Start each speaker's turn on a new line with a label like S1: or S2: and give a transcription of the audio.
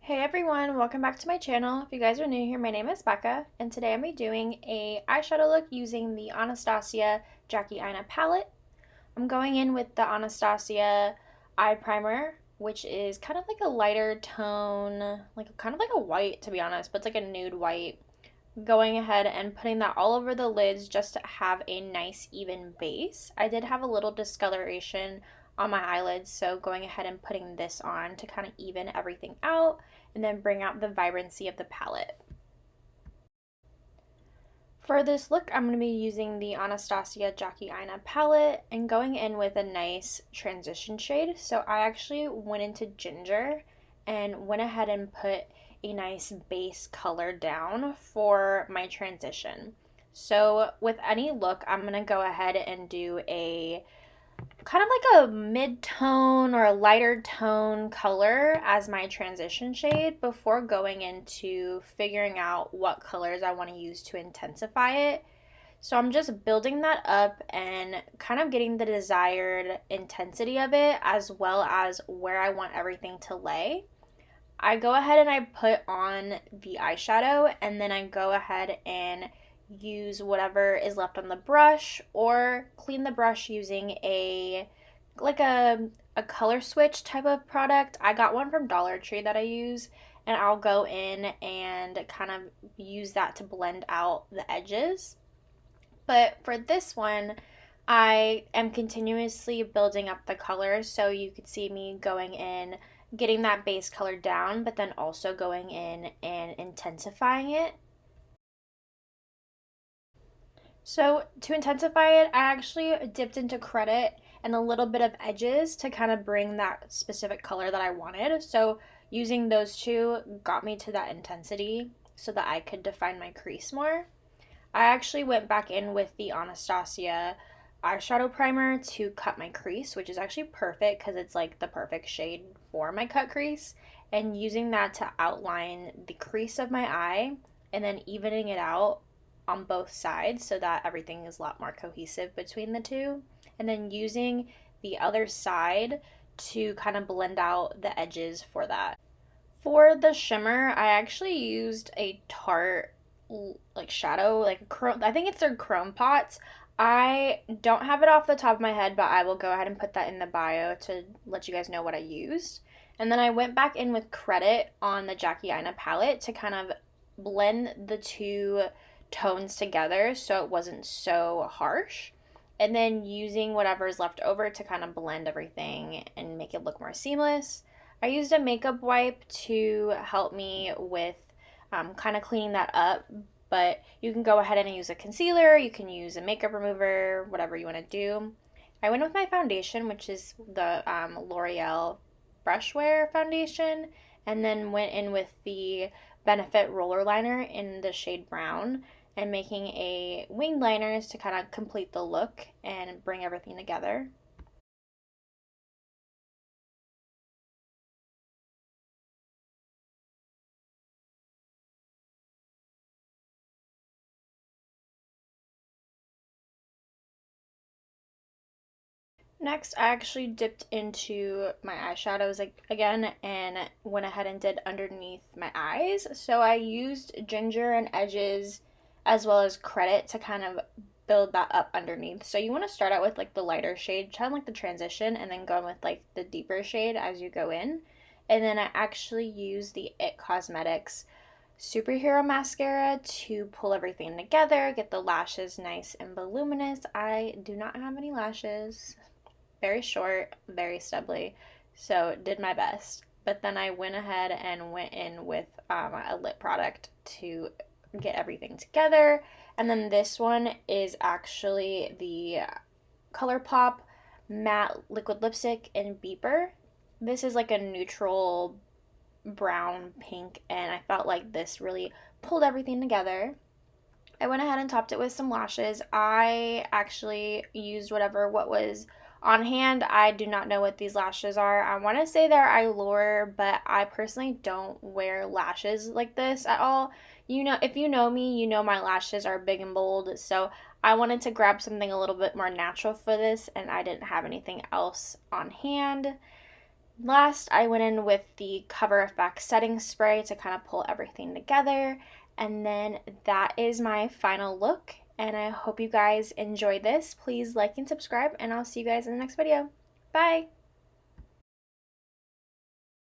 S1: Hey everyone, welcome back to my channel. If you guys are new here, my name is Becca, and today I'm going to be doing a eyeshadow look using the Anastasia Jackie Aina palette. I'm going in with the Anastasia eye primer, which is kind of like a lighter tone, like kind of like a white to be honest, but it's like a nude white. Going ahead and putting that all over the lids just to have a nice even base. I did have a little discoloration on my eyelids, so going ahead and putting this on to kind of even everything out and then bring out the vibrancy of the palette. For this look, I'm going to be using the Anastasia Jackie Aina palette and going in with a nice transition shade. So I actually went into ginger and went ahead and put a nice base color down for my transition. So with any look, I'm going to go ahead and do a kind of like a mid-tone or a lighter tone color as my transition shade before going into figuring out what colors I want to use to intensify it. So I'm just building that up and kind of getting the desired intensity of it as well as where I want everything to lay. I go ahead and I put on the eyeshadow and then I go ahead and use whatever is left on the brush or clean the brush using a color switch type of product. I got one from Dollar Tree that I use, and I'll go in and kind of use that to blend out the edges. But for this one, I am continuously building up the colors, so you could see me going in, getting that base color down, but then also going in and intensifying it. So to intensify it, I actually dipped into credit and a little bit of edges to kind of bring that specific color that I wanted. So using those two got me to that intensity so that I could define my crease more. I actually went back in with the Anastasia eyeshadow primer to cut my crease, which is actually perfect because it's like the perfect shade for my cut crease. And using that to outline the crease of my eye and then evening it out on both sides so that everything is a lot more cohesive between the two. And then using the other side to kind of blend out the edges for that. For the shimmer, I actually used a Tarte like shadow, like a chrome. I think it's their chrome pots. I don't have it off the top of my head, but I will go ahead and put that in the bio to let you guys know what I used. And then I went back in with credit on the Jackie Aina palette to kind of blend the two tones together so it wasn't so harsh. And then using whatever's left over to kind of blend everything and make it look more seamless. I used a makeup wipe to help me with kind of cleaning that up, but you can go ahead and use a concealer, you can use a makeup remover, whatever you want to do. I went with my foundation, which is the L'Oreal Freshwear foundation, and then went in with the Benefit roller liner in the shade brown and making a winged liners to kind of complete the look and bring everything together. Next, I actually dipped into my eyeshadows again and went ahead and did underneath my eyes. So I used ginger and edges as well as credit to kind of build that up underneath. So you want to start out with like the lighter shade, kind of like the transition, and then go in with like the deeper shade as you go in. And then I actually use the It Cosmetics Superhero Mascara to pull everything together, get the lashes nice and voluminous. I do not have any lashes, very short, very stubbly, so did my best. But then I went ahead and went in with a lip product to get everything together. And then this one is actually the Colourpop matte liquid lipstick in Beeper. This is like a neutral brown pink, and I felt like this really pulled everything together. I went ahead and topped it with some lashes. I actually used what was on hand. I do not know what these lashes are. I want to say they're Eyelure, but I personally don't wear lashes like this at all. You know, if you know me, you know my lashes are big and bold, so I wanted to grab something a little bit more natural for this, and I didn't have anything else on hand. Last, I went in with the Cover Effect setting spray to kind of pull everything together. And then that is my final look. And I hope you guys enjoy this. Please like and subscribe, and I'll see you guys in the next video. Bye!